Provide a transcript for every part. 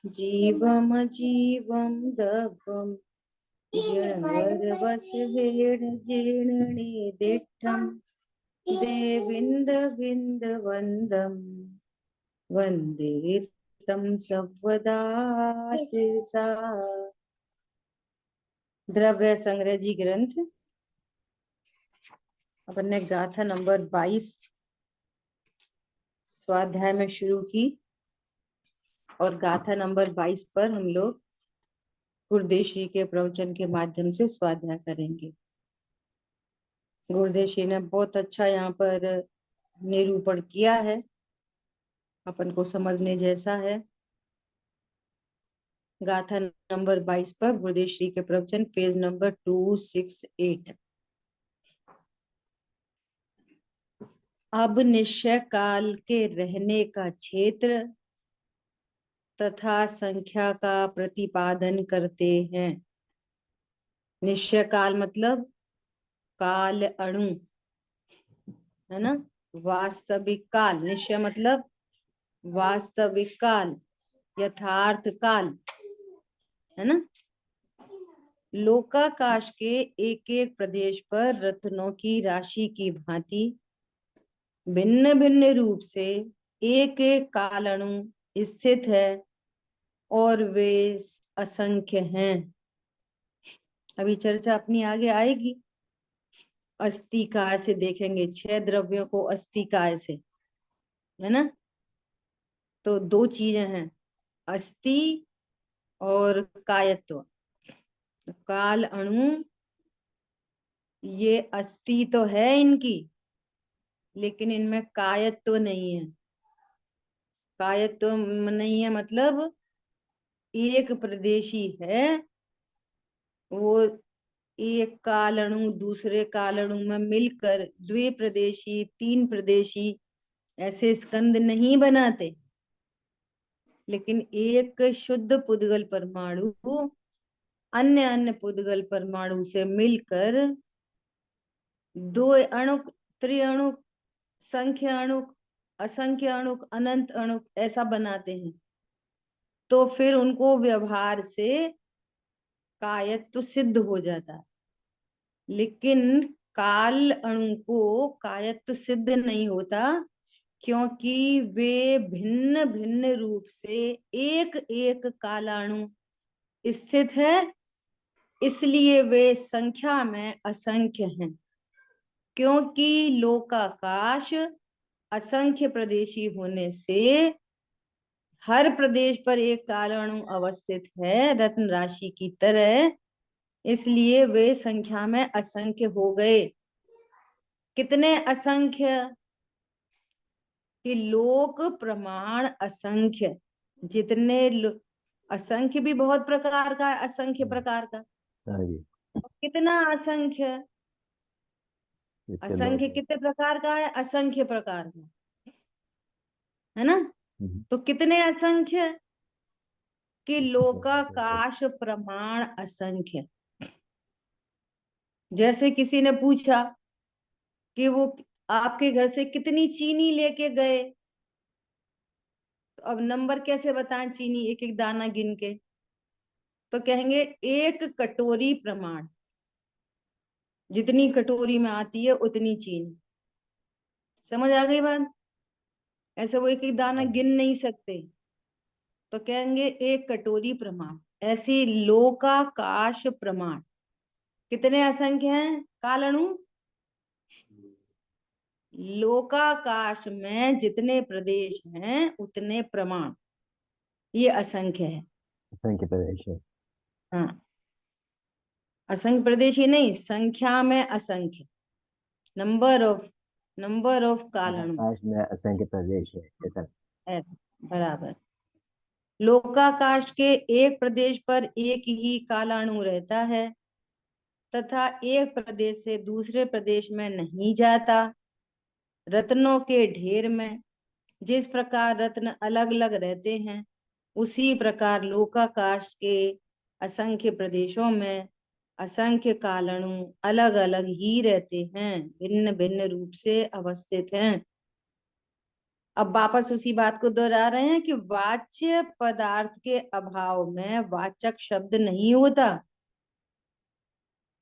जीवमजीवं दभं जिणवरवसवेण दिट्ठं देविन्दविन्दवन्दं वन्दे तं सर्वदा शिरसा। द्रव्य संग्रह जी ग्रंथ अपन ने गाथा नंबर 22 स्वाध्याय में शुरू की और गाथा नंबर 22 पर हम लोग गुरुदेव श्री के प्रवचन के माध्यम से स्वाध्याय करेंगे। गुरुदेव श्री ने बहुत अच्छा यहाँ पर निरूपण किया है, अपन को समझने जैसा है। गाथा नंबर 22 पर गुरुदेव श्री के प्रवचन पेज नंबर 268। अब निश्चय काल के रहने का क्षेत्र तथा संख्या का प्रतिपादन करते हैं। निश्चय काल मतलब काल अणु है ना, वास्तविक काल। निश्चय मतलब वास्तविक काल, यथार्थ काल है ना। लोकाकाश के एक एक प्रदेश पर रत्नों की राशि की भांति भिन्न भिन्न रूप से एक एक काल अणु स्थित है और वे असंख्य हैं। अभी चर्चा अपनी आगे आएगी। अस्थि काय से देखेंगे, 6 द्रव्यों को अस्थि काय से, है ना। तो 2 चीजें हैं, अस्थि और कायत्व। काल अणु ये अस्थि तो है इनकी, लेकिन इनमें कायत्व नहीं है। कायत्व नहीं है मतलब एक प्रदेशी है, वो एक काल अणु दूसरे काल अणु में मिलकर द्वि प्रदेशी, 3 प्रदेशी ऐसे स्कंद नहीं बनाते। लेकिन एक शुद्ध पुद्गल परमाणु अन्य अन्य पुद्गल परमाणु से मिलकर 2 अणुक, त्रिअणुक, संख्य अणुक, असंख्य अणुक, अनंत अणुक ऐसा बनाते हैं। तो फिर उनको व्यवहार से कायत्व सिद्ध हो जाता है। लेकिन काल अणु को कायत्व सिद्ध नहीं होता, क्योंकि वे भिन्न भिन्न रूप से एक एक कालाणु स्थित है, इसलिए वे संख्या में असंख्य हैं। क्योंकि लोकाकाश असंख्य प्रदेशी होने से हर प्रदेश पर एक कालाणु अवस्थित है रत्न राशि की तरह, इसलिए वे संख्या में असंख्य हो गए। कितने असंख्य कि लोक प्रमाण असंख्य। जितने असंख्य भी बहुत प्रकार का है, असंख्य प्रकार का। कितना असंख्य, असंख्य कितने प्रकार का है, असंख्य प्रकार का है ना। तो कितने असंख्य कि लोकाकाश प्रमाण असंख्य। जैसे किसी ने पूछा कि वो आपके घर से कितनी चीनी लेके गए, तो अब नंबर कैसे बताएं चीनी, एक एक दाना गिन के। तो कहेंगे 1 कटोरी प्रमाण, जितनी कटोरी में आती है उतनी चीनी। समझ आ गई बात। ऐसे वो एक एक दाना गिन नहीं सकते, तो कहेंगे 1 कटोरी प्रमाण। ऐसी लोकाकाश प्रमाण कितने असंख्य हैं कालाणु। लोकाकाश में जितने प्रदेश हैं उतने प्रमाण, ये असंख्य है। असंख्य प्रदेश है। हाँ, असंख्य प्रदेश ही नहीं, संख्या में असंख्य, नंबर ऑफ कालाणु। आकाश में असंख्य प्रदेश है ऐसा। ऐसा बराबर। लोकाकाश के एक प्रदेश पर एक ही कालाणु रहता है तथा एक प्रदेश से दूसरे प्रदेश में नहीं जाता। रत्नों के ढेर में जिस प्रकार रत्न अलग अलग रहते हैं, उसी प्रकार लोकाकाश के असंख्य प्रदेशों में असंख्य कालाणु अलग अलग ही रहते हैं, भिन्न भिन्न रूप से अवस्थित हैं। अब वापस उसी बात को दोहरा रहे हैं कि वाच्य पदार्थ के अभाव में वाचक शब्द नहीं होता,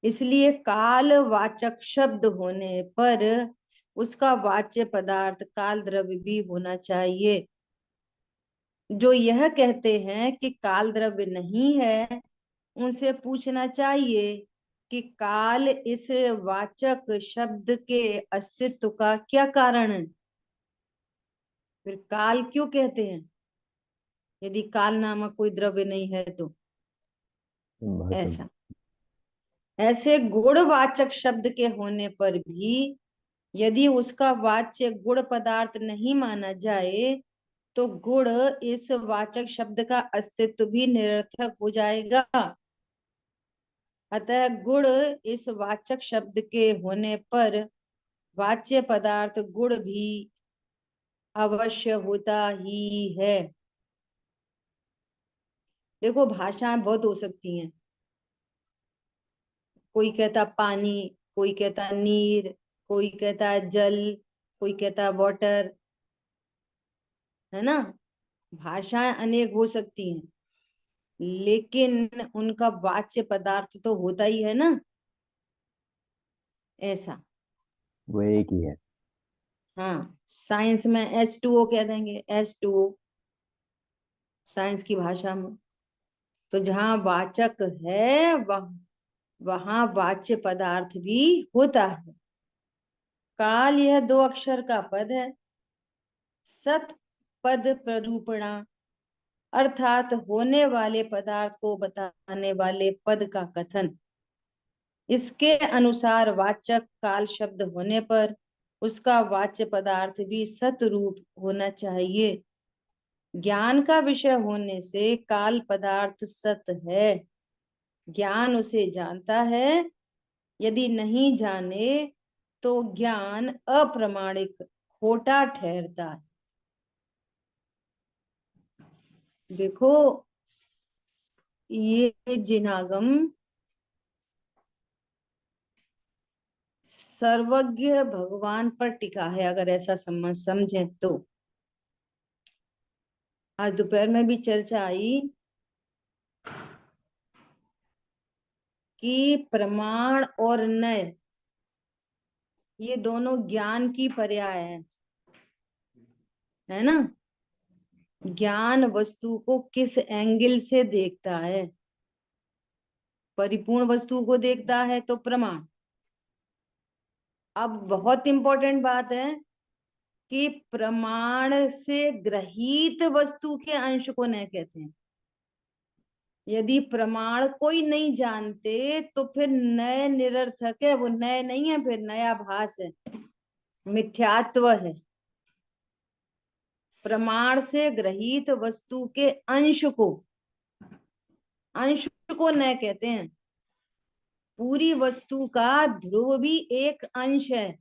इसलिए कालवाचक शब्द होने पर उसका वाच्य पदार्थ काल द्रव्य भी होना चाहिए। जो यह कहते हैं कि काल द्रव्य नहीं है, उनसे पूछना चाहिए कि काल इस वाचक शब्द के अस्तित्व का क्या कारण है। फिर काल क्यों कहते हैं यदि काल नामक कोई द्रव्य नहीं है तो? बहुत। ऐसा ऐसे गुणवाचक शब्द के होने पर भी यदि उसका वाच्य गुण पदार्थ नहीं माना जाए तो गुण इस वाचक शब्द का अस्तित्व भी निरर्थक हो जाएगा। अतः गुण इस वाचक शब्द के होने पर वाच्य पदार्थ गुण भी अवश्य होता ही है। देखो, भाषाएं बहुत हो सकती हैं। कोई कहता पानी, कोई कहता नीर, कोई कहता जल, कोई कहता वाटर, है ना। भाषाएं अनेक हो सकती हैं, लेकिन उनका वाच्य पदार्थ तो होता ही है ना। ऐसा। वो एक ही है। हाँ, साइंस में H2O कह देंगे, H2O साइंस की भाषा में। तो जहाँ वाचक है वहां वाच्य पदार्थ भी होता है। काल यह दो अक्षर का पद है। सत पद प्ररूपणा, अर्थात होने वाले पदार्थ को बताने वाले पद का कथन। इसके अनुसार वाचक काल शब्द होने पर उसका वाच्य पदार्थ भी सत रूप होना चाहिए। ज्ञान का विषय होने से काल पदार्थ सत है। ज्ञान उसे जानता है, यदि नहीं जाने तो ज्ञान अप्रामाणिक खोटा ठहरता है। देखो, ये जिनागम सर्वज्ञ भगवान पर टिका है, अगर ऐसा समझें तो। आज दोपहर में भी चर्चा आई कि प्रमाण और नय ये दोनों ज्ञान की पर्याय है ना। ज्ञान वस्तु को किस एंगल से देखता है? परिपूर्ण वस्तु को देखता है तो प्रमाण। अब बहुत इंपॉर्टेंट बात है कि प्रमाण से ग्रहित वस्तु के अंश को न कहते हैं। यदि प्रमाण कोई नहीं जानते तो फिर नए निरर्थक है, वो नए नहीं है, फिर नया भास है, मिथ्यात्व है। प्रमाण से ग्रहित वस्तु के अंश को न कहते हैं। पूरी वस्तु का ध्रुव भी एक अंश है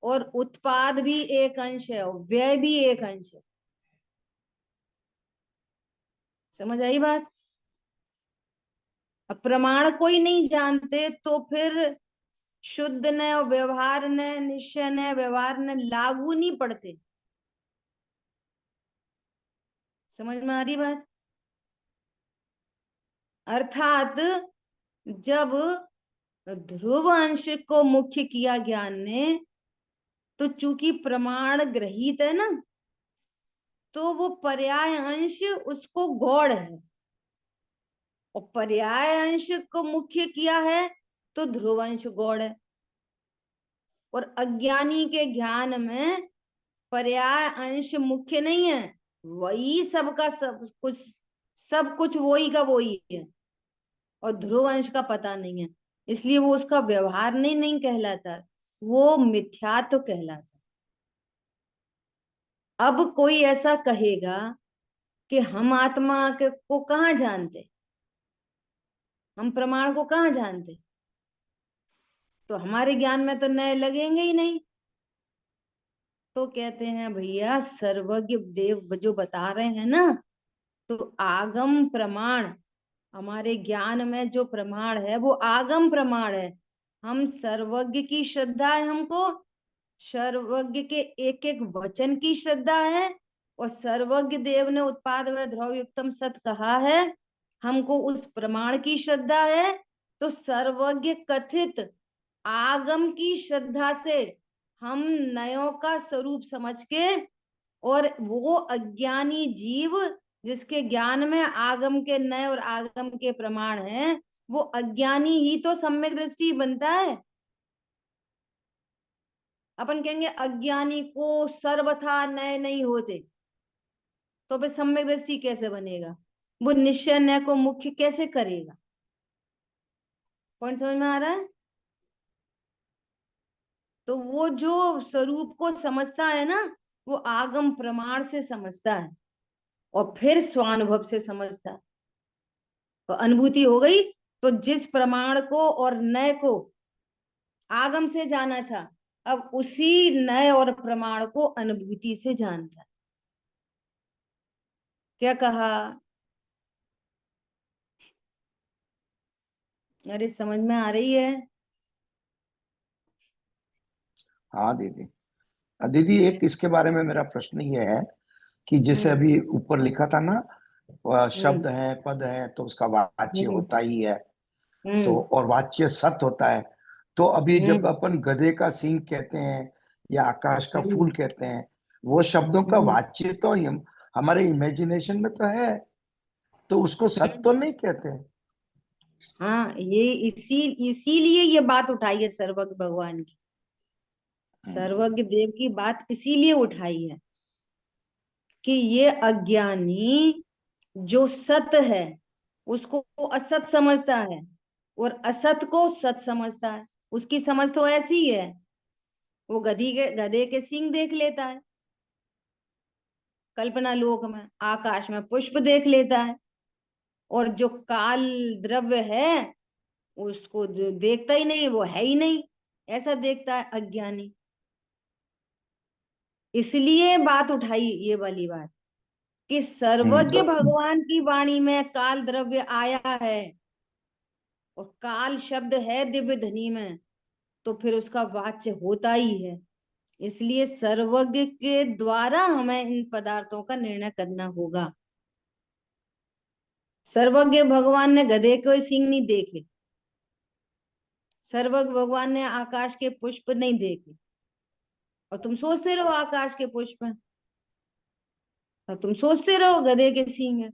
और उत्पाद भी एक अंश है और व्यय भी एक अंश है। समझ आई बात? अब प्रमाण कोई नहीं जानते तो फिर शुद्ध न व्यवहार न निश्चय न व्यवहार न लागू नहीं पड़ते। समझ में आ रही बात? अर्थात जब ध्रुव अंश को मुख्य किया ज्ञान ने, तो चूंकि प्रमाण ग्रहित है ना, तो वो पर्याय अंश उसको गौड़ है, और पर्याय अंश को मुख्य किया है तो ध्रुव अंश गौड़ है। और अज्ञानी के ज्ञान में पर्याय अंश मुख्य नहीं है, वही सबका सब कुछ वही का वही है, और ध्रुव अंश का पता नहीं है, इसलिए वो उसका व्यवहार नहीं कहलाता, वो मिथ्यात्व कहलाता। अब कोई ऐसा कहेगा कि हम आत्मा को कहाँ जानते, हम प्रमाण को कहाँ जानते, तो हमारे ज्ञान में तो नए लगेंगे ही नहीं। तो कहते हैं भैया, सर्वज्ञ देव जो बता रहे हैं ना, तो आगम प्रमाण, हमारे ज्ञान में जो प्रमाण है वो आगम प्रमाण है। हम सर्वज्ञ की श्रद्धा है हमको, सर्वज्ञ के एक एक वचन की श्रद्धा है, और सर्वज्ञ देव ने उत्पाद व ध्रुव युक्तम सत कहा है, हमको उस प्रमाण की श्रद्धा है। तो सर्वज्ञ कथित आगम की श्रद्धा से हम नयों का स्वरूप समझ के, और वो अज्ञानी जीव जिसके ज्ञान में आगम के नय और आगम के प्रमाण हैं, वो अज्ञानी ही तो सम्यक दृष्टि बनता है। अपन कहेंगे अज्ञानी को सर्वथा नय नहीं होते, तो फिर सम्यक दृष्टि कैसे बनेगा? वो निश्चय नय को मुख्य कैसे करेगा? पॉइंट समझ में आ रहा है? तो वो जो स्वरूप को समझता है ना, वो आगम प्रमाण से समझता है और फिर स्वानुभव से समझता है। तो अनुभूति हो गई। तो जिस प्रमाण को और नय को आगम से जाना था, अब उसी नय और प्रमाण को अनुभूति से जानता है। क्या कहा? अरे समझ में आ रही है? हाँ दीदी। दीदी एक इसके बारे में मेरा प्रश्न ये है कि जैसे हम्म। अभी ऊपर लिखा था ना, हम्म। शब्द है, पद है, तो उसका वाच्य हम्म। होता ही है। तो हम्म। और वाच्य सत होता है। तो अभी जब हम्म। अपन गधे का सींग कहते हैं या आकाश का हम्म। फूल कहते हैं, वो शब्दों का हम्म। वाच्य तो हमारे इमेजिनेशन में तो है, तो उसको सत तो नहीं कहते। हाँ, ये इसीलिए ये बात उठाई है सर्वज्ञ भगवान की। सर्वज्ञ देव की बात इसीलिए उठाई है कि ये अज्ञानी जो सत है उसको असत समझता है, और असत को सत समझता है। उसकी समझ तो ऐसी है, वो गधे के सींग देख लेता है, कल्पना लोक में आकाश में पुष्प देख लेता है, और जो काल द्रव्य है उसको जो देखता ही नहीं, वो है ही नहीं, ऐसा देखता है अज्ञानी। इसलिए बात उठाई ये वाली बात कि सर्वज्ञ तो भगवान की वाणी में काल द्रव्य आया है, और काल शब्द है दिव्य ध्वनि में, तो फिर उसका वाच्य होता ही है। इसलिए सर्वज्ञ के द्वारा हमें इन पदार्थों का निर्णय करना होगा। सर्वज्ञ भगवान ने गधे को सींग नहीं देखे, सर्वज्ञ भगवान ने आकाश के पुष्प नहीं देखे, और तुम सोचते रहो आकाश के पुष्प हैं, और तुम सोचते रहो गधे के सींग है।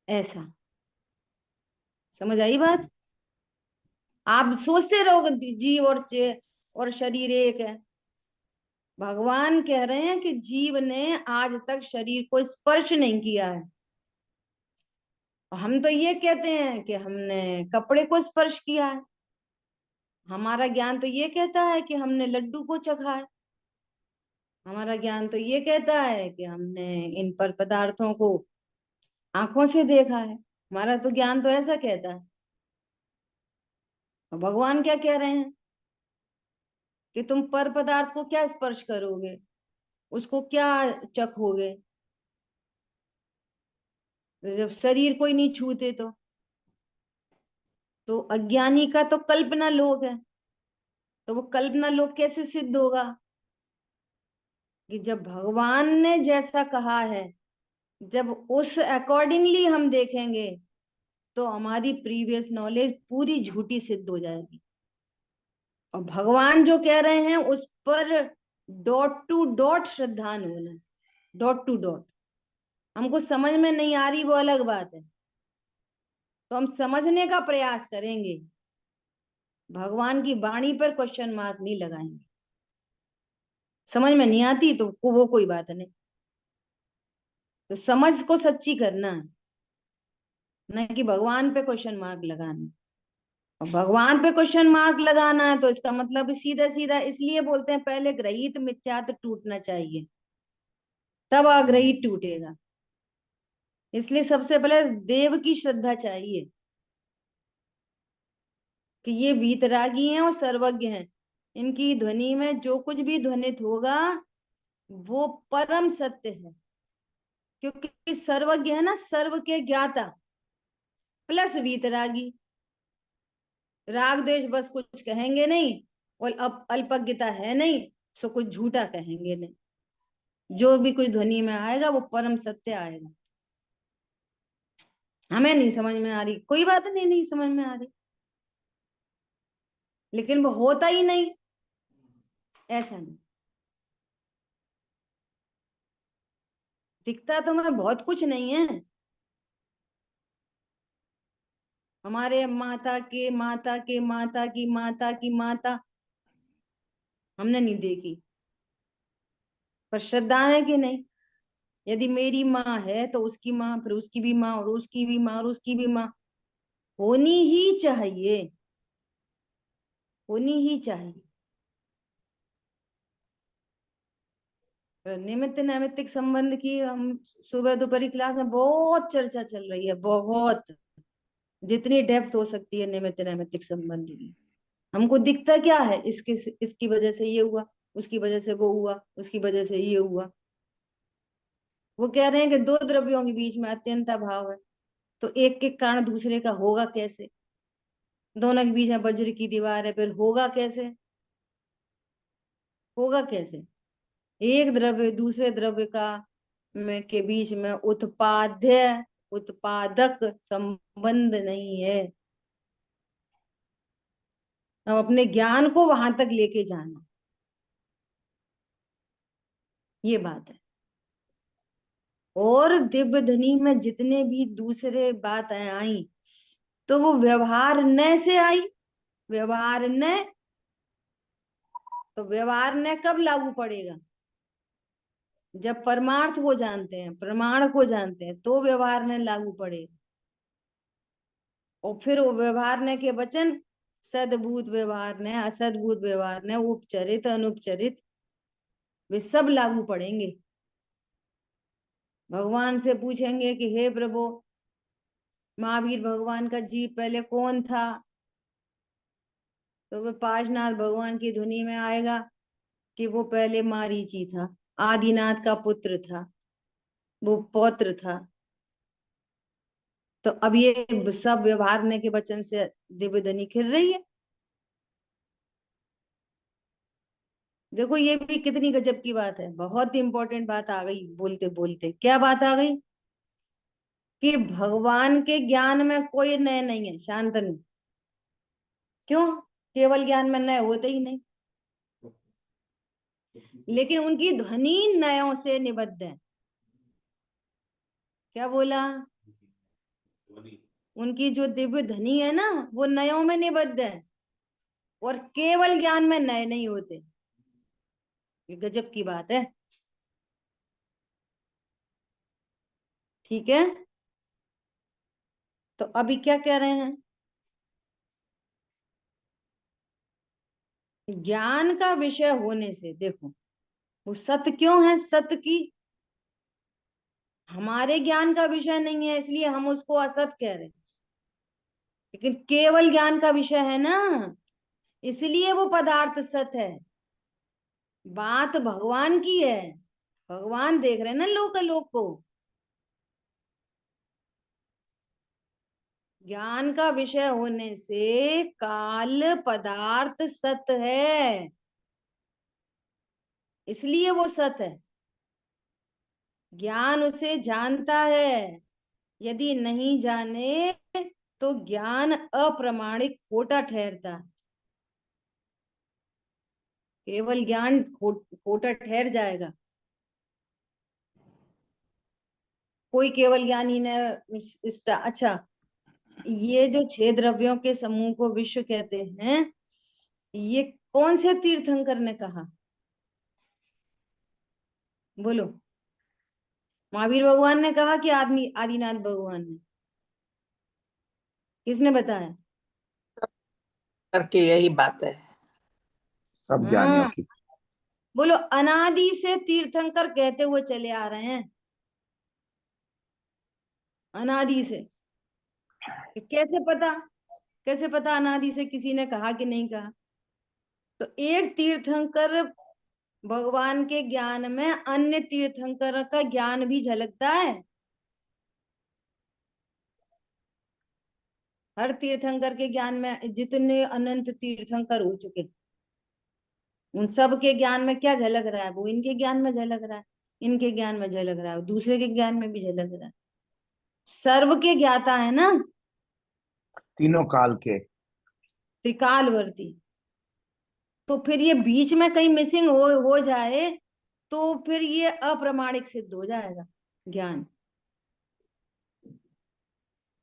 ऐसा समझ आई बात? आप सोचते रहोगे जीव और शरीर एक है। भगवान कह रहे हैं कि जीव ने आज तक शरीर को स्पर्श नहीं किया है, और हम तो ये कहते हैं कि हमने कपड़े को स्पर्श किया है। हमारा ज्ञान तो ये कहता है कि हमने लड्डू को चखा है। हमारा ज्ञान तो ये कहता है कि हमने इन पर पदार्थों को आंखों से देखा है। हमारा तो ज्ञान तो ऐसा कहता है। और भगवान क्या कह रहे हैं कि तुम पर पदार्थ को क्या स्पर्श करोगे, उसको क्या चखोगे, जब शरीर को ही नहीं छूते? तो अज्ञानी का तो कल्पना लोक है। तो वो कल्पना लोक कैसे सिद्ध होगा? कि जब भगवान ने जैसा कहा है, जब उस अकॉर्डिंगली हम देखेंगे, तो हमारी प्रीवियस नॉलेज पूरी झूठी सिद्ध हो जाएगी। और भगवान जो कह रहे हैं उस पर डॉट टू डॉट श्रद्धान होना, डॉट टू डॉट। हमको समझ में नहीं आ रही वो अलग बात है, तो हम समझने का प्रयास करेंगे, भगवान की वाणी पर क्वेश्चन मार्क नहीं लगाएंगे। समझ में नहीं आती तो वो कोई बात नहीं, तो समझ को सच्ची करना है, न कि भगवान पे क्वेश्चन मार्क लगाना। और भगवान पे क्वेश्चन मार्क लगाना है तो इसका मतलब सीधा सीधा इसलिए बोलते हैं पहले ग्रहित मिथ्यात्व टूटना चाहिए, तब अग्रहित टूटेगा। इसलिए सबसे पहले देव की श्रद्धा चाहिए कि ये वीतरागी हैं और सर्वज्ञ हैं, इनकी ध्वनि में जो कुछ भी ध्वनित होगा वो परम सत्य है। क्योंकि सर्वज्ञ है ना, सर्व के ज्ञाता प्लस वीतरागी। राग द्वेष बस कुछ कहेंगे नहीं, और अब अल्पज्ञता है नहीं, सो कुछ झूठा कहेंगे नहीं। जो भी कुछ ध्वनि में आएगा वो परम सत्य आएगा। हमें नहीं समझ में आ रही, कोई बात नहीं, नहीं समझ में आ रही, लेकिन वो होता ही नहीं, ऐसा नहीं। दिखता तो हमें बहुत कुछ नहीं है। हमारे माता के माता के माता की माता की माता हमने नहीं देखी, पर श्रद्धा है कि नहीं। यदि मेरी माँ है तो उसकी माँ, फिर उसकी भी माँ, और उसकी भी माँ, और उसकी भी माँ होनी ही चाहिए, होनी ही चाहिए। निमित्त नैमित्तिक संबंध की हम सुबह दोपहर क्लास में बहुत चर्चा चल रही है, बहुत, जितनी डेप्थ हो सकती है निमित्त नैमित्तिक संबंध की। हमको दिखता क्या है, इसकी इसकी वजह से ये हुआ, उसकी वजह से वो हुआ, उसकी वजह से ये हुआ। वो कह रहे हैं कि दो द्रव्यों के बीच में अत्यंत अभाव है, तो एक के कारण दूसरे का होगा कैसे। दोनों के बीच में वज्र की दीवार है, फिर होगा कैसे, होगा कैसे। एक द्रव्य दूसरे द्रव्य का में के बीच में उत्पाद्य उत्पादक संबंध नहीं है। अब अपने ज्ञान को वहां तक लेके जाना, ये बात है। और दिव्य ध्वनि में जितने भी दूसरे बातें आई, तो वो व्यवहार न से आई। व्यवहार न, तो व्यवहार न कब लागू पड़ेगा, जब परमार्थ को जानते हैं, प्रमाण को जानते हैं, तो व्यवहार न लागू पड़ेगा। और फिर वो व्यवहार न के वचन, सद्भूत व्यवहार न, असद्भूत व्यवहार न, उपचरित अनुपचरित, वे सब लागू पड़ेंगे। भगवान से पूछेंगे कि हे प्रभु, महावीर भगवान का जीव पहले कौन था, तो वह पार्शनाथ भगवान की धुनी में आएगा कि वो पहले मारीची था, आदिनाथ का पुत्र था, वो पौत्र था। तो अब ये सब व्यवहारने के वचन से दिव्य ध्वनि खिल रही है। देखो ये भी कितनी गजब की बात है, बहुत इंपॉर्टेंट बात आ गई बोलते बोलते। क्या बात आ गई कि भगवान के ज्ञान में कोई नए नहीं है, शांतनु। क्यों? केवल ज्ञान में नए होते ही नहीं, लेकिन उनकी ध्वनि नयों से निबद्ध है। क्या बोला? उनकी जो दिव्य ध्वनि है ना, वो नयों में निबद्ध है, और केवल ज्ञान में नए नहीं होते। ये गजब की बात है। ठीक है, तो अभी क्या कह रहे हैं, ज्ञान का विषय होने से, देखो वो सत्य क्यों है, सत्य की हमारे ज्ञान का विषय नहीं है, इसलिए हम उसको असत कह रहे हैं। लेकिन केवल ज्ञान का विषय है ना, इसलिए वो पदार्थ सत्य है। बात भगवान की है, भगवान देख रहे हैं ना लोक लोक को। ज्ञान का विषय होने से काल पदार्थ सत्य है, इसलिए वो सत्य है। ज्ञान उसे जानता है, यदि नहीं जाने तो ज्ञान अप्रामाणिक खोटा ठहरता है। केवल ज्ञान खोटा ठहर जाएगा। कोई केवल ज्ञानी ने अच्छा, ये जो 6 द्रव्यों के समूह को विश्व कहते हैं, ये कौन से तीर्थंकर ने कहा, बोलो? महावीर भगवान ने कहा कि आदमी आदिनाथ भगवान ने? किसने बताया? करके यही बात है। सब ज्ञानियों हाँ, की। बोलो, अनादि से तीर्थंकर कहते हुए चले आ रहे हैं, अनादि से। कैसे पता, कैसे पता अनादि से किसी ने कहा कि नहीं कहा? तो एक तीर्थंकर भगवान के ज्ञान में अन्य तीर्थंकर का ज्ञान भी झलकता है। हर तीर्थंकर के ज्ञान में, जितने अनंत तीर्थंकर हो चुके, उन सब के ज्ञान में क्या झलक रहा है? वो इनके ज्ञान में झलक रहा है, इनके ज्ञान में झलक रहा है, दूसरे के ज्ञान में भी झलक रहा है। सर्व के ज्ञाता है ना, तीनों काल के। त्रिकालवर्ती। तो फिर ये बीच में कहीं मिसिंग हो जाए तो फिर ये अप्रामाणिक सिद्ध हो जाएगा ज्ञान।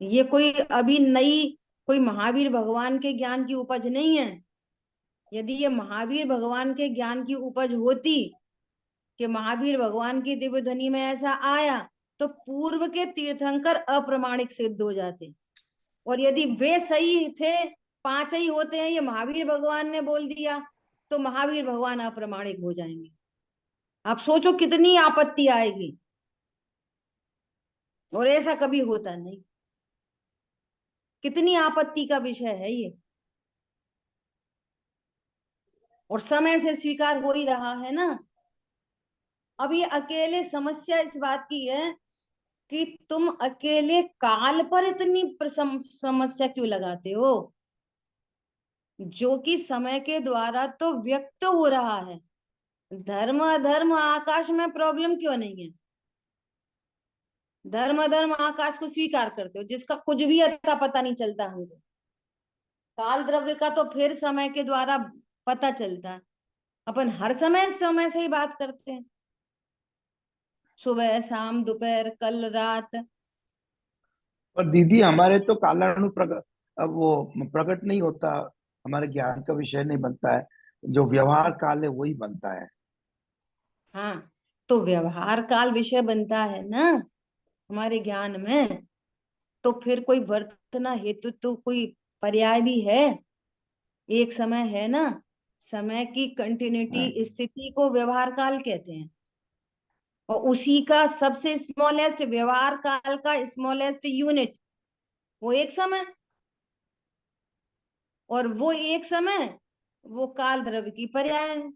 ये कोई अभी नई, कोई महावीर भगवान के ज्ञान की उपज नहीं है। यदि ये महावीर भगवान के ज्ञान की उपज होती कि महावीर भगवान की दिव्य ध्वनि में ऐसा आया, तो पूर्व के तीर्थंकर अप्रामाणिक सिद्ध हो जाते। और यदि वे सही थे, पांच ही होते हैं, ये महावीर भगवान ने बोल दिया, तो महावीर भगवान अप्रामाणिक हो जाएंगे। आप सोचो कितनी आपत्ति आएगी। और ऐसा कभी होता नहीं। कितनी आपत्ति का विषय है ये। और समय से स्वीकार हो ही रहा है ना। अब ये अकेले समस्या इस बात की है कि तुम अकेले काल पर इतनी समस्या क्यों लगाते हो, जो कि समय के द्वारा तो व्यक्त हो रहा है। धर्म अधर्म आकाश में प्रॉब्लम क्यों नहीं है? धर्म अधर्म आकाश को स्वीकार करते हो, जिसका कुछ भी अता पता नहीं चलता हमको। काल द्रव्य का तो फिर समय के द्वारा पता चलता है। अपन हर समय समय से ही बात करते हैं, सुबह शाम दोपहर कल रात। पर दीदी ऐसा हमारे तो कालाणु प्रकट, अब वो प्रकट नहीं होता, हमारे ज्ञान का विषय नहीं बनता है। जो व्यवहार काल है वही बनता है। हाँ, तो व्यवहार काल विषय बनता है ना हमारे ज्ञान में। तो फिर कोई वर्तना हेतु तो कोई पर्याय भी है, एक समय है ना। समय की कंटिन्यूटी स्थिति को व्यवहार काल कहते हैं। और उसी का सबसे स्मॉलेस्ट, व्यवहार काल का स्मॉलेस्ट यूनिट वो एक समय। और वो एक समय वो काल द्रव्य की पर्याय है।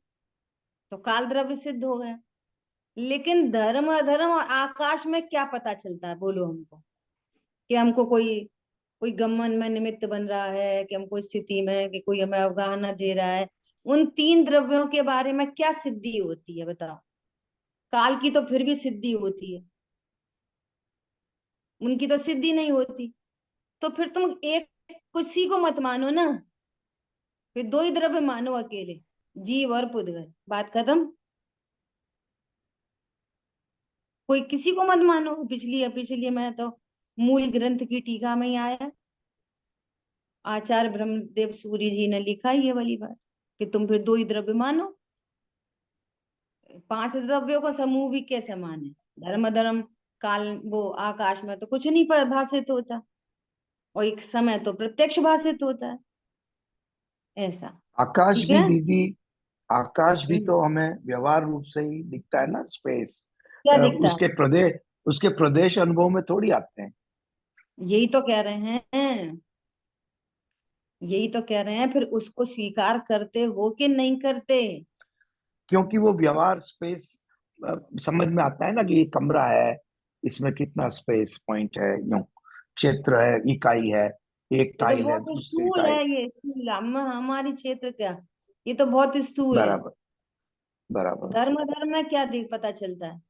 तो काल द्रव्य सिद्ध हो गया। लेकिन धर्म अधर्म और आकाश में क्या पता चलता है, बोलो हमको। कि हमको कोई कोई गमन में निमित्त बन रहा है, कि हमको स्थिति में, कि कोई हमें अवगाहना दे रहा है। उन तीन द्रव्यों के बारे में क्या सिद्धि होती है बताओ? काल की तो फिर भी सिद्धि होती है, उनकी तो सिद्धि नहीं होती। तो फिर तुम एक किसी को मत मानो ना, फिर दो ही द्रव्य मानो अकेले, जीव और पुद्गल, बात खत्म। कोई किसी को मत मानो। पिछली पिछली मैं तो मूल ग्रंथ की टीका में ही आया, आचार्य ब्रह्मदेव सूर्य जी ने लिखा ये वाली बात कि तुम फिर दो ही द्रव्य मानो। पांच द्रव्यों का समूह भी कैसे माने? धर्म धर्म काल वो आकाश में तो कुछ नहीं भाषित होता, और एक समय तो प्रत्यक्ष भाषित होता है। ऐसा आकाश ठीक भी है। दीदी, आकाश भी हम्म, तो हमें व्यवहार रूप से ही दिखता है ना, स्पेस। क्या दिखता है? उसके प्रदेश अनुभव में थोड़ी आते हैं। यही तो कह रहे हैं, यही तो कह रहे हैं। फिर उसको स्वीकार करते हो कि नहीं करते? क्योंकि वो व्यवहार स्पेस समझ में आता है ना, कि ये कमरा है, इसमें कितना स्पेस पॉइंट है, यूं क्षेत्र है, इकाई है, एक ये तो टाइल है, बहुत दूसरी स्थूल टाइल। है, ये स्थूल हमारी क्षेत्र क्या, ये तो बहुत स्थूल है। बराबर, बराबर। धर्म धर्म में क्या पता चलता है?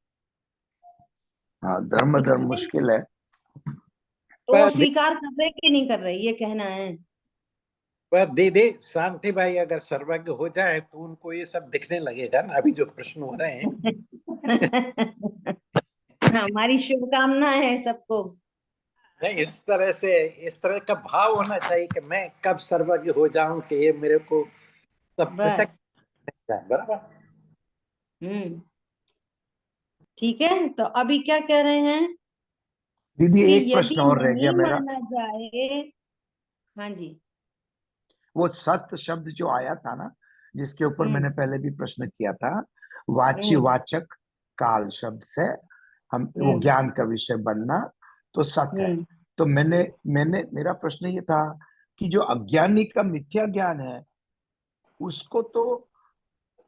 हाँ, धर्म कुछ धर्म भी नहीं। मुश्किल है। तो वो पर स्वीकार कर रहे कि नहीं कर रहे, ये कहना है। दीदी शांति भाई अगर सर्वज्ञ हो जाए तो उनको ये सब दिखने लगेगा ना, अभी जो प्रश्न हो रहे हैं। हमारी शुभकामना है सबको। नहीं, इस तरह का भाव होना चाहिए कि मैं कब सर्वज्ञ हो जाऊं कि ये मेरे को सब प्रत्यक्ष बस। जाए। बराबर। हम्म। ठीक है, तो अभी क्या कह रहे हैं दीदी कि एक यदि प्रश्न और रह गया नहीं मेरा। माना जाए। हाँ जी। वो सत्य शब्द जो आया था ना, जिसके ऊपर मैंने हम्म। पहले भी प्रश्न किया था, वाच्य हम्म। वाचक काल शब्द से हम वो हम्म। ज्ञान का विषय बनना तो सत्य है। हम्म। तो मैंने मैंने मेरा प्रश्न ये था कि जो अज्ञानी का मिथ्या ज्ञान है, उसको तो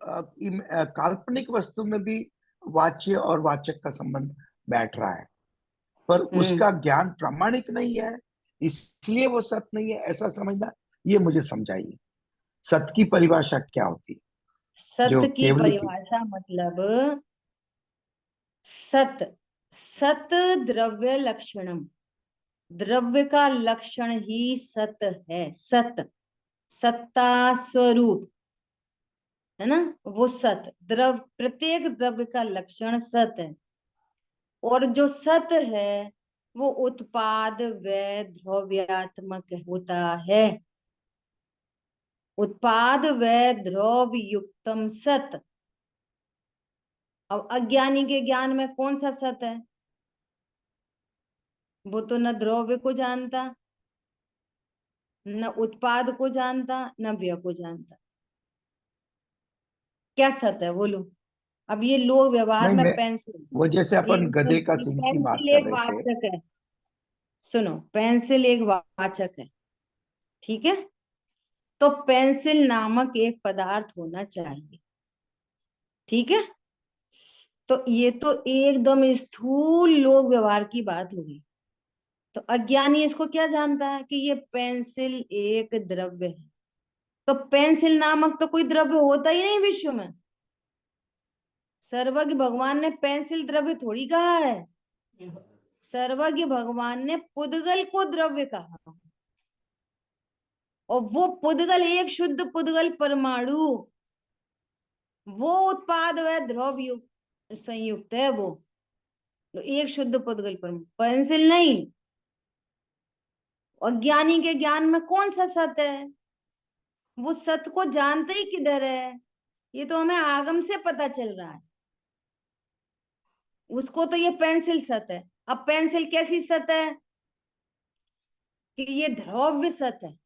काल्पनिक वस्तु में भी वाच्य और वाचक का संबंध बैठ रहा है, पर हम्म। उसका ज्ञान प्रामाणिक नहीं है, इसलिए वो सत्य नहीं है, ऐसा समझना। ये मुझे समझाइए, सत्य की परिभाषा क्या होती है? सत जो की केवल की परिभाषा मतलब सत, सत द्रव्य लक्षणम, द्रव्य का लक्षण ही सत है। सत, सत्ता स्वरूप है ना, वो सत द्रव, प्रत्येक द्रव्य का लक्षण सत है। और जो सत है वो उत्पाद व द्रव्यात्मक होता है। उत्पाद व द्रव्य युक्तम सत। अब अज्ञानी के ज्ञान में कौन सा सत है? वो तो न द्रव्य को जानता, न उत्पाद को जानता, न व्यय को जानता। क्या सत है बोलो? अब ये लोग व्यवहार नहीं, में मैं पेंसिल, वो जैसे अपन एक गधे का सुन, सिंह की बात पेंसिल कर एक रहे थे। वाचक है। सुनो, पेंसिल एक वाचक है, ठीक है? तो पेंसिल नामक एक पदार्थ होना चाहिए, ठीक है? तो ये तो एकदम स्थूल लोक व्यवहार की बात होगी। तो अज्ञानी इसको क्या जानता है कि ये पेंसिल एक द्रव्य है। तो पेंसिल नामक तो कोई द्रव्य होता ही नहीं विश्व में। सर्वज्ञ भगवान ने पेंसिल द्रव्य थोड़ी कहा है। सर्वज्ञ भगवान ने पुद्गल को द्रव्य कहा, और वो पुद्गल एक शुद्ध पुद्गल परमाणु, वो उत्पाद व द्रव्य संयुक्त है वो। तो एक शुद्ध पुद्गल परमाणु, पेंसिल नहीं। अज्ञानी के ज्ञान में कौन सा सत है? वो सत को जानते ही किधर है? ये तो हमें आगम से पता चल रहा है। उसको तो ये पेंसिल सत है। अब पेंसिल कैसी सत है? कि ये द्रव्य सत है।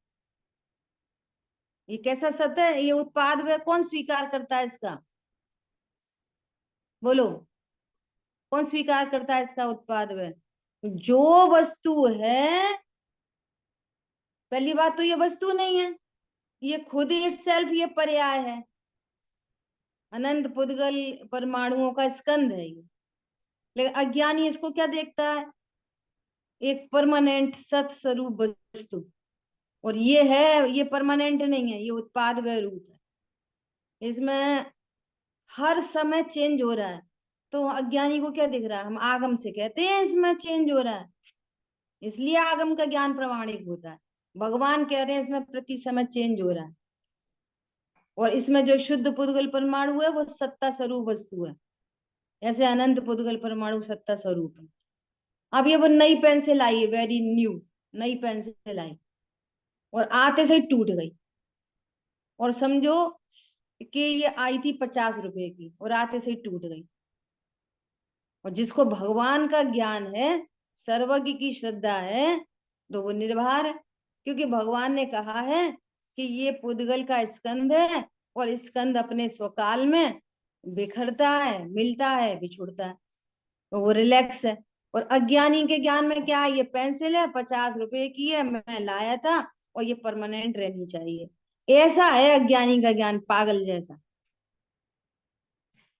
ये कैसा सत है? ये उत्पाद व कौन स्वीकार करता है इसका? बोलो, कौन स्वीकार करता है इसका उत्पाद व? जो वस्तु है, पहली बात तो ये वस्तु नहीं है, ये खुद इट सेल्फ ये पर्याय है, अनंत पुद्गल परमाणुओं का स्कंध है ये। लेकिन अज्ञानी इसको क्या देखता है? एक परमानेंट सत स्वरूप वस्तु। और ये है, ये परमानेंट नहीं है, ये उत्पाद व रूप है। इसमें हर समय चेंज हो रहा है। तो अज्ञानी को क्या दिख रहा है? हम आगम से कहते हैं इसमें चेंज हो रहा है, इसलिए आगम का ज्ञान प्रमाणिक होता है। भगवान कह रहे हैं इसमें प्रति समय चेंज हो रहा है। और इसमें जो शुद्ध पुद्गल परमाणु है वो सत्ता स्वरूप वस्तु है। ऐसे अनंत पुद्गल परमाणु सत्ता स्वरूप है। अब ये वो नई पेंसिल आई है, वेरी न्यू नई पेंसिल आई, और आते से ही टूट गई। और समझो कि ये आई थी 50 रुपए की, और आते से ही टूट गई। और जिसको भगवान का ज्ञान है, सर्वज्ञ की श्रद्धा है, तो वो निर्भर है। क्योंकि भगवान ने कहा है कि ये पुद्गल का स्कंध है, और स्कंद अपने स्वकाल में बिखरता है, मिलता है, बिछुड़ता है, तो वो रिलैक्स है। और अज्ञानी के ज्ञान में क्या है? ये पेंसिल है, 50 रुपए की है, मैं लाया था, और ये परमानेंट रहनी चाहिए। ऐसा है अज्ञानी का ज्ञान, पागल जैसा।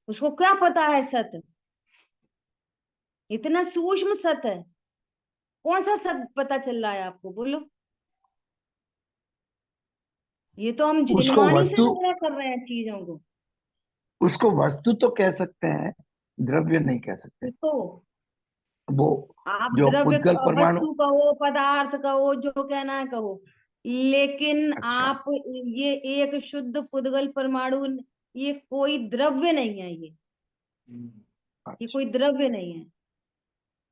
उसको क्या पता है सत्य? इतना सूक्ष्म सत्य है। कौन सा सत्य पता चल रहा है आपको? बोलो। ये तो हम उसको जिनवानी से वस्तु ग्रहण कर रहे हैं चीजों को। उसको वस्तु तो कह सकते हैं, द्रव्य नहीं कह सकते। तो वो आप जो द्रव्य पुद्गल परमाणु। वस्तु कहो, पदार्थ कहो, जो कहना है कहो, लेकिन अच्छा। आप ये एक शुद्ध पुद्गल परमाणु, ये कोई द्रव्य नहीं है। ये अच्छा। कोई द्रव्य नहीं है।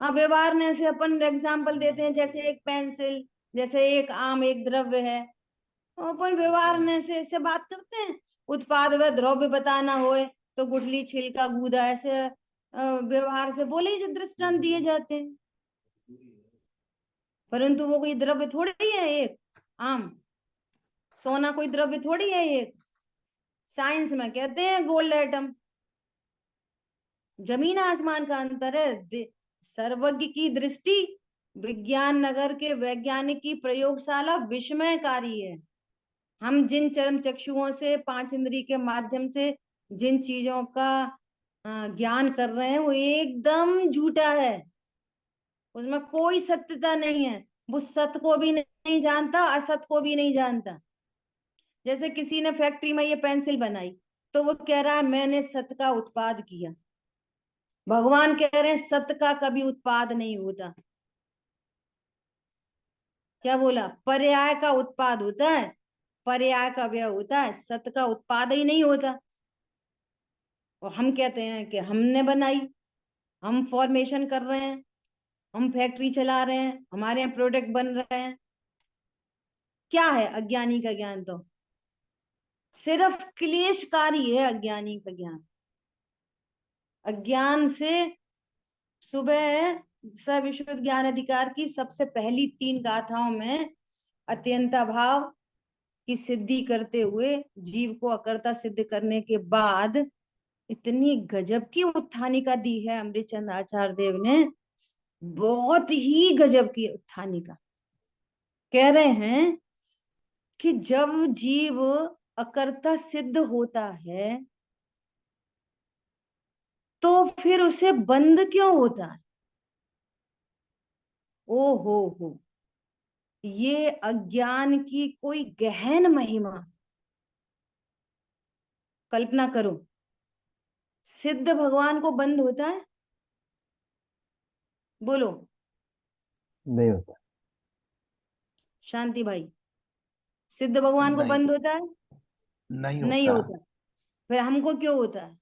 हाँ, व्यवहार में से अपन एग्जाम्पल देते हैं, जैसे एक पेंसिल, जैसे एक आम एक द्रव्य है। तो अपन व्यवहार में से बात करते हैं। उत्पाद व द्रव्य बताना होए तो गुठली, छिलका, गूदा, ऐसे व्यवहार से बोले ही दृष्टांत दिए जाते हैं। परंतु वो कोई द्रव्य थोड़ी है। एक आम, सोना कोई द्रव्य थोड़ी है। एक साइंस में कहते हैं गोल्ड एटम। जमीन आसमान का अंतर है। सर्वज्ञ की दृष्टि, विज्ञान नगर के वैज्ञानिक की प्रयोगशाला विस्मयकारी है। हम जिन चरम चक्षुओं से, 5 इंद्रिय के माध्यम से जिन चीजों का ज्ञान कर रहे हैं, वो एकदम झूठा है। उसमें कोई सत्यता नहीं है। वो सत्य को भी नहीं जानता, असत को भी नहीं जानता। जैसे किसी ने फैक्ट्री में ये पेंसिल बनाई, तो वो कह रहा है मैंने सत का उत्पाद किया। भगवान कह रहे हैं सत का कभी उत्पाद नहीं होता। क्या बोला? पर्याय का उत्पाद होता है, पर्याय का व्यय होता है, सत का उत्पाद ही नहीं होता। और हम कहते हैं कि हमने बनाई, हम फॉर्मेशन कर रहे हैं, हम फैक्ट्री चला रहे हैं, हमारे यहाँ प्रोडक्ट बन रहे हैं। क्या है अज्ञानी का ज्ञान? तो सिर्फ क्लेशकारी है अज्ञानी का ज्ञान। अज्ञान से सुबह सविशुद्ध ज्ञान अधिकार की सबसे पहली 3 गाथाओं में अत्यंता भाव की सिद्धि करते हुए जीव को अकर्ता सिद्ध करने के बाद इतनी गजब की उत्थानिका दी है अमृतचंद आचार्य देव ने, बहुत ही गजब की उत्थानिका। कह रहे हैं कि जब जीव अकर्ता सिद्ध होता है तो फिर उसे बंद क्यों होता है? ओ हो, ये अज्ञान की कोई गहन महिमा। कल्पना करो, सिद्ध भगवान को बंद होता है? बोलो नहीं होता। शांति भाई, सिद्ध भगवान को नहीं, बंद होता है? नहीं नहीं होता। होता। फिर हमको क्यों होता है?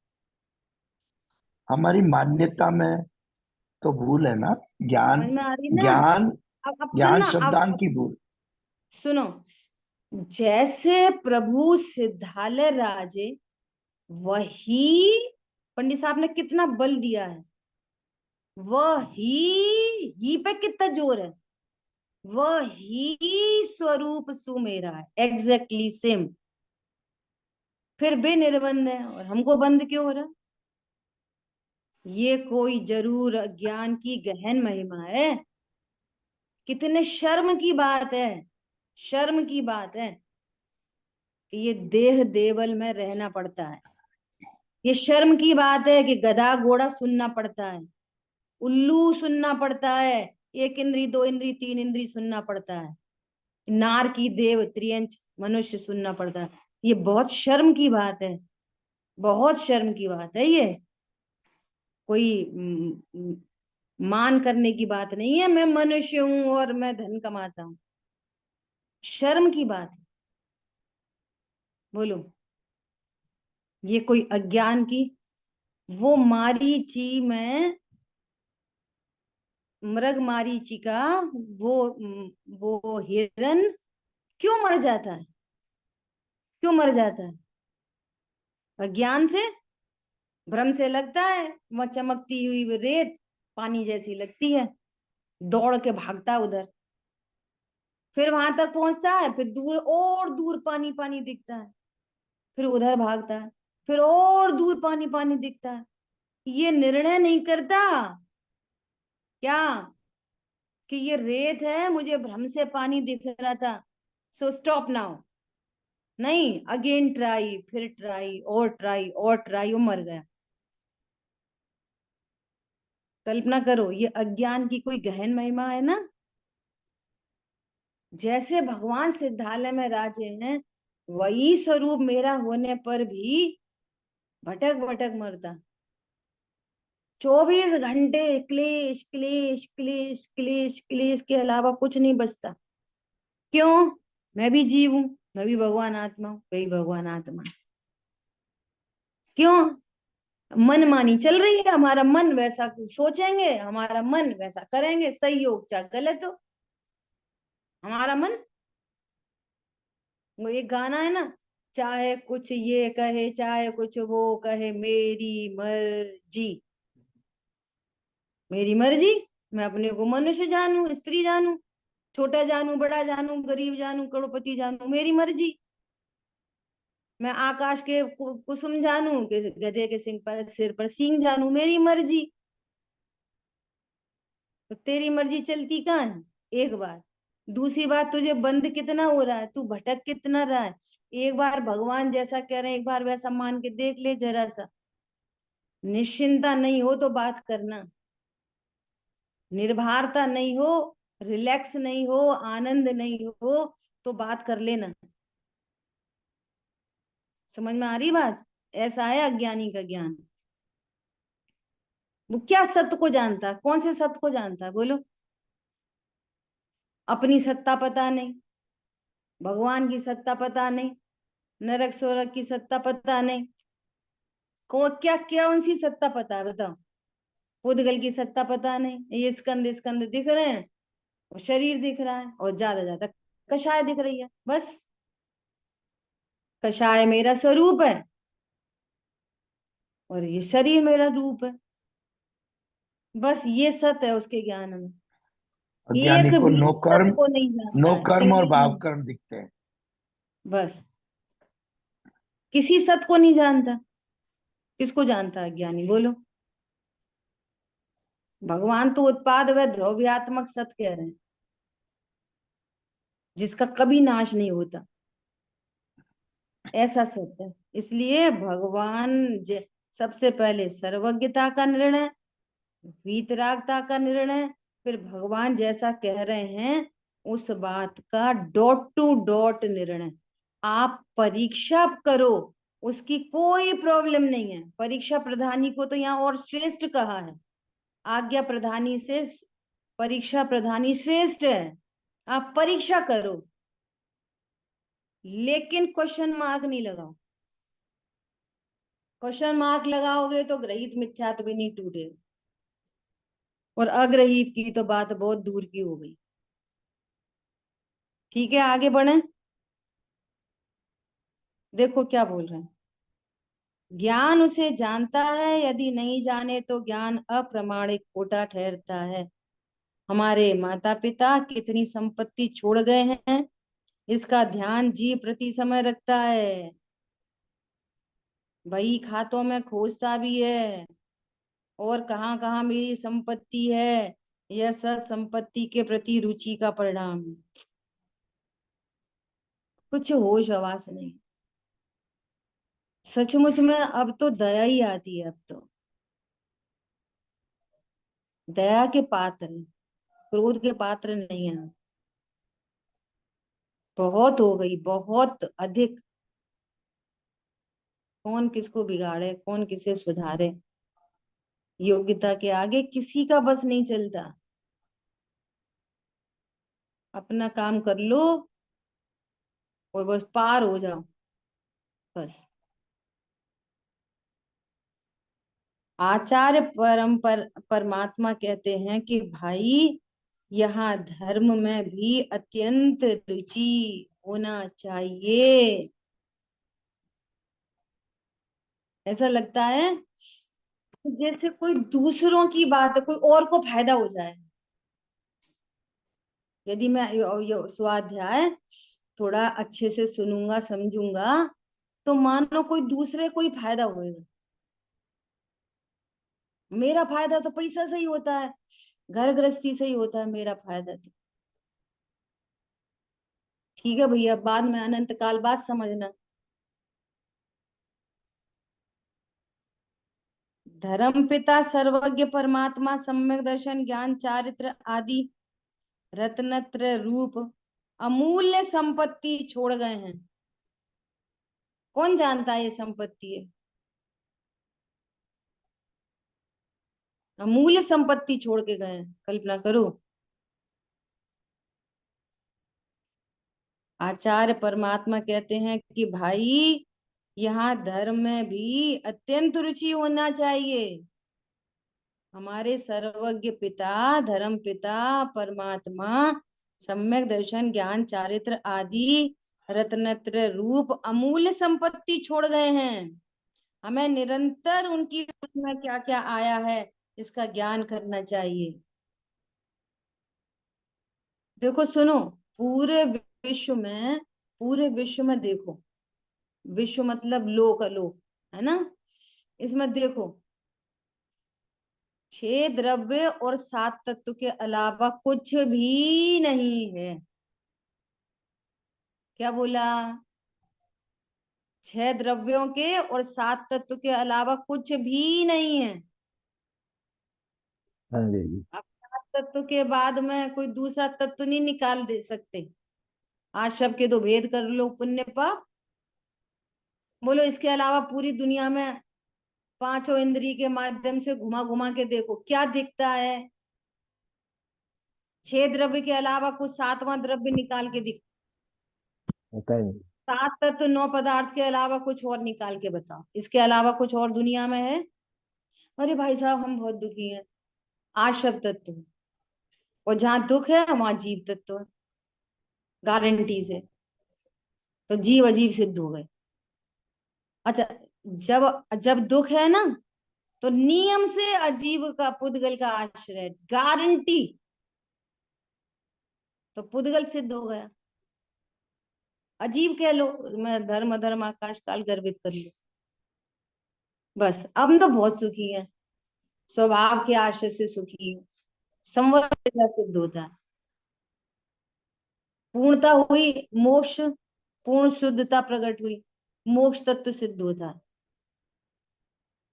हमारी मान्यता में तो भूल है ना। ज्ञान, समझ में आ रही ना? ज्ञान, अब ज्ञान सुनना, शब्दान अब की भूल। सुनो। जैसे प्रभु सिद्धालय राजे, वही पंडित साहब ने कितना बल दिया है, वही पे कितना जोर है, वही स्वरूप सुमेरा है, एग्जैक्टली सेम। फिर भी निर्बंध है और हमको बंद क्यों हो रहा? ये कोई जरूर ज्ञान की गहन महिमा है। कितने शर्म की बात है, शर्म की बात है कि ये देह देवल में रहना पड़ता है। ये शर्म की बात है कि गधा घोड़ा सुनना पड़ता है, उल्लू सुनना पड़ता है, 1 इंद्री 2 इंद्री 3 इंद्री सुनना पड़ता है, नार की देव त्रियंच मनुष्य सुनना पड़ता है। ये बहुत शर्म की बात है, बहुत शर्म की बात है। ये कोई मान करने की बात नहीं है, मैं मनुष्य हूं और मैं धन कमाता हूं। शर्म की बात है। बोलो, ये कोई अज्ञान की, वो मारीची में, मृग मारीची का वो हिरन क्यों मर जाता है? क्यों मर जाता है? अज्ञान से, भ्रम से लगता है वह चमकती हुई वो रेत पानी जैसी लगती है, दौड़ के भागता है उधर, फिर वहां तक पहुंचता है, फिर दूर और दूर पानी पानी दिखता है, फिर उधर भागता है, फिर और दूर पानी पानी दिखता है। ये निर्णय नहीं करता क्या कि ये रेत है, मुझे भ्रम से पानी दिख रहा था, सो स्टॉप नाउ? नहीं, अगेन ट्राई, फिर ट्राई और ट्राई और ट्राई, वो मर गया। कल्पना करो, ये अज्ञान की कोई गहन महिमा है ना। जैसे भगवान सिद्धालय में राजे हैं, वही स्वरूप मेरा होने पर भी भटक भटक मरता। 24 घंटे क्लेश क्लेश क्लेश क्लेश क्लेश के अलावा कुछ नहीं बचता। क्यों? मैं भी जीव हूं, मैं भी भगवान आत्मा हूं, वही भगवान आत्मा। क्यों? मनमानी चल रही है, हमारा मन वैसा सोचेंगे, हमारा मन वैसा करेंगे, सही हो चाहे गलत हो, हमारा मन। वो एक गाना है ना, चाहे कुछ ये कहे चाहे कुछ वो कहे, मेरी मर्जी, मेरी मर्जी। मैं अपने को मनुष्य जानू, स्त्री जानू, छोटा जानू, बड़ा जानू, गरीब जानू, करोड़पति जानू, मेरी मर्जी। मैं आकाश के कुसुम जानू कि गधे के सिर पर सींग जानू, मेरी मर्जी। तो तेरी मर्जी चलती कहाँ है? एक बात। दूसरी बात, तुझे बंद कितना हो रहा है, तू भटक कितना रहा है? एक बार भगवान जैसा कह रहे हैं, एक बार वैसा मान के देख ले जरा सा। निश्चिंता नहीं हो तो बात करना, निर्भरता नहीं हो, रिलैक्स नहीं हो, आनंद नहीं हो तो बात कर लेना। समझ में आ रही बात? ऐसा है अज्ञानी का ज्ञान। वो क्या सत्य को जानता है? कौन से सत्य को जानता है बोलो? अपनी सत्ता पता नहीं, भगवान की सत्ता पता नहीं, नरक स्वर्ग की सत्ता पता नहीं, को क्या क्या उनकी सत्ता पता है बताओ? पुद्गल की सत्ता पता नहीं, ये स्कंद स्कंद दिख रहे हैं और शरीर दिख रहा है और ज्यादा ज्यादा कषाय दिख रही है बस। कषाय मेरा स्वरूप है और ये शरीर मेरा रूप है, बस ये सत्य है उसके ज्ञान में। अज्ञानी एक को भी नो सत्य कर्म, को नहीं जानता नो है, कर्म और सिंगल भाव नहीं, कर्म दिखते हैं। बस किसी सत्य को नहीं जानता। किसको जानता है ज्ञानी बोलो? भगवान तो उत्पाद व द्रव्यात्मक सत्य कह रहे हैं, जिसका कभी नाश नहीं होता, ऐसा सत्य है। इसलिए भगवान सबसे पहले सर्वज्ञता का निर्णय, वीतरागता का निर्णय, फिर भगवान जैसा कह रहे हैं उस बात का डॉट टू डॉट निर्णय। आप परीक्षा करो, उसकी कोई प्रॉब्लम नहीं है। परीक्षा प्रधानी को तो यहाँ और श्रेष्ठ कहा है, आज्ञा प्रधानी से परीक्षा प्रधानी श्रेष्ठ है। आप परीक्षा करो, लेकिन क्वेश्चन मार्क नहीं लगाओ। क्वेश्चन मार्क लगाओगे तो ग्रहित मिथ्यात्व भी नहीं टूटेगा, और अग्रहित की तो बात बहुत दूर की हो गई। ठीक है, आगे बढ़े। देखो क्या बोल रहे हैं। ज्ञान उसे जानता है, यदि नहीं जाने तो ज्ञान अप्रमाणिक खोटा ठहरता है। हमारे माता पिता कितनी संपत्ति छोड़ गए हैं, इसका ध्यान जीव प्रति समय रखता है। बही खातों में खोजता भी है, और कहाँ कहाँ मेरी संपत्ति है, यह सब संपत्ति के प्रति रुचि का परिणाम है। कुछ होश हवास नहीं। सचमुच में अब तो दया ही आती है, अब तो दया के पात्र हैं, क्रोध के पात्र नहीं है। बहुत हो गई, बहुत अधिक। कौन किसको बिगाड़े, कौन किसे सुधारे, योग्यता के आगे किसी का बस नहीं चलता। अपना काम कर लो और बस पार हो जाओ, बस। आचार्य परमात्मा कहते हैं कि भाई, यहाँ धर्म में भी अत्यंत रुचि होना चाहिए। ऐसा लगता है जैसे कोई दूसरों की बात है, कोई और को फायदा हो जाए। यदि मैं स्वाध्याय थोड़ा अच्छे से सुनूंगा समझूंगा तो मानो कोई दूसरे को ही फायदा होएगा। मेरा फायदा तो पैसा से ही होता है, घर गृहस्थी से ही होता है मेरा फायदा तो। ठीक है भैया, बाद में अनंत काल बाद समझना। धर्म पिता सर्वज्ञ परमात्मा सम्यक दर्शन ज्ञान चारित्र आदि रत्नत्र रूप अमूल्य संपत्ति छोड़ गए हैं। कौन जानता है ये संपत्ति है? अमूल्य संपत्ति छोड़ के गए हैं, कल्पना करो। आचार्य परमात्मा कहते हैं कि भाई, यहाँ धर्म में भी अत्यंत रुचि होना चाहिए। हमारे सर्वज्ञ पिता धर्म पिता परमात्मा सम्यक दर्शन ज्ञान चारित्र आदि रत्नत्र रूप अमूल्य संपत्ति छोड़ गए हैं। हमें निरंतर उनकी उसमें क्या क्या आया है इसका ज्ञान करना चाहिए। देखो सुनो, पूरे विश्व में देखो, विश्व मतलब लोक अलोक, है ना? इसमें देखो, 6 द्रव्य और 7 तत्व के अलावा कुछ भी नहीं है। क्या बोला? 6 द्रव्यों के और 7 तत्व के अलावा कुछ भी नहीं है। हाँ जी। अब 7 तत्व के बाद में कोई दूसरा तत्व नहीं निकाल दे सकते। आज सबके तो भेद कर लो, पुण्य पाप। बोलो इसके अलावा पूरी दुनिया में पांचों इंद्रिय के माध्यम से घुमा घुमा के देखो क्या दिखता है। 6 द्रव्य के अलावा कुछ 7वां द्रव्य निकाल के दिख, होता ही नहीं। 7 तत्व 9 पदार्थ के अलावा कुछ और निकाल के बताओ, इसके अलावा कुछ और दुनिया में है? अरे भाई साहब हम बहुत दुखी हैं, आश्रव तत्व है। और जहां दुख है वहां जीव तत्व है, गारंटी से। तो जीव अजीब सिद्ध हो गए। अच्छा, जब जब दुख है ना तो नियम से अजीब का पुद्गल का आश्रय, गारंटी। तो पुद्गल सिद्ध हो गया, अजीब कह लो, मैं धर्म अधर्म आकाश काल गर्वित कर लो। बस हम तो बहुत सुखी हैं, स्वभाव के आश्रय से सुखी हैं। संवत सिद्ध होता है, पूर्णता हुई, मोक्ष, पूर्ण शुद्धता प्रकट हुई, मोक्ष तत्व सिद्ध होता है।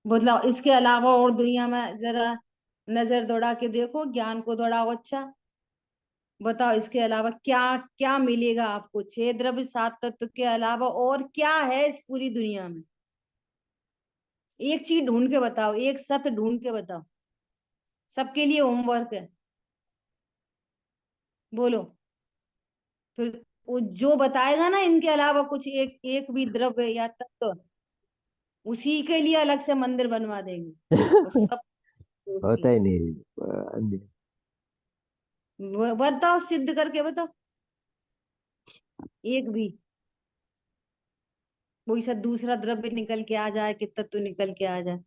बदलाव इसके अलावा और दुनिया में जरा नजर दौड़ा के देखो, ज्ञान को दौड़ाओ। अच्छा बताओ इसके अलावा क्या क्या मिलेगा आपको? 6 द्रव्य 7 तत्व के अलावा और क्या है इस पूरी दुनिया में? एक चीज ढूंढ के बताओ, एक सत्य ढूंढ के बताओ। सबके लिए होमवर्क है, बोलो। फिर वो जो बताएगा ना इनके अलावा कुछ एक एक भी द्रव्य या तत्व, उसी के लिए अलग से मंदिर बनवा देंगे। वो सब होता ही नहीं। बताओ, सिद्ध करके बताओ एक भी। कोई सा दूसरा द्रव्य निकल के आ जाए कि तत्व निकल के आ जाए,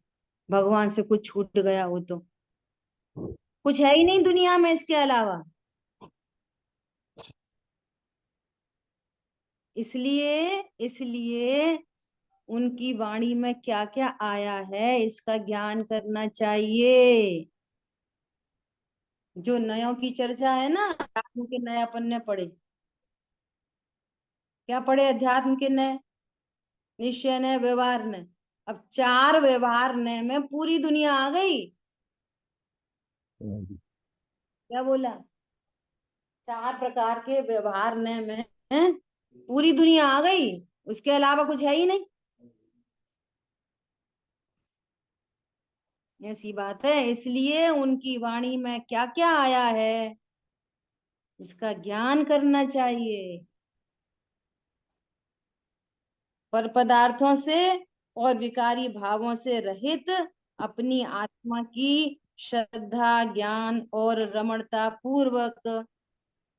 भगवान से कुछ छूट गया हो तो। कुछ है ही नहीं दुनिया में इसके अलावा। इसलिए इसलिए उनकी वाणी में क्या क्या आया है इसका ज्ञान करना चाहिए। जो नयों की चर्चा है ना, अध्यात्म के नयापन ने पढ़े, क्या पढ़े? अध्यात्म के नए, निश्चय ने, व्यवहार ने। अब 4 व्यवहार ने में पूरी दुनिया आ गई। क्या बोला? 4 प्रकार के व्यवहार ने में पूरी दुनिया आ गई, उसके अलावा कुछ है ही नहीं। ऐसी बात है, इसलिए उनकी वाणी में क्या क्या आया है इसका ज्ञान करना चाहिए। पर पदार्थों से और विकारी भावों से रहित अपनी आत्मा की श्रद्धा, ज्ञान और रमणता पूर्वक,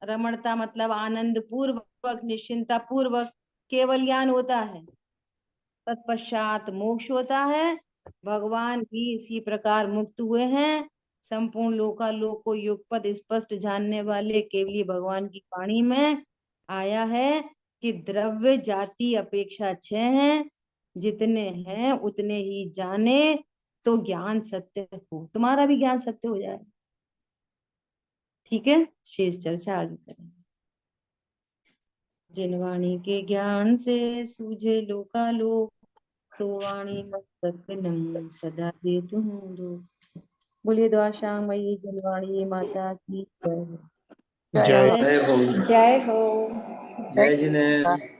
रमणता मतलब आनंद पूर्वक, निश्चिंता पूर्वक केवल ज्ञान होता है। तत्पश्चात मोक्ष होता है। भगवान भी इसी प्रकार मुक्त हुए हैं। संपूर्ण लोकालोक को युगपद स्पष्ट जानने वाले केवली भगवान की वाणी में आया है कि द्रव्य जाति अपेक्षा 6 हैं, जितने हैं उतने ही जाने तो ज्ञान सत्य हो, तुम्हारा भी ज्ञान सत्य हो जाए। ठीक है, शेष चर्चा आगे करेंगे। जिन वाणी के ज्ञान से सूझे लोकालोक, तो वाणी मस्तक नम सदा देतु हूँ दो। बोलिए द्वाशांगमयी जनवाणी माता की जय। जय हो। जय हो। जय जिनेन्द्र।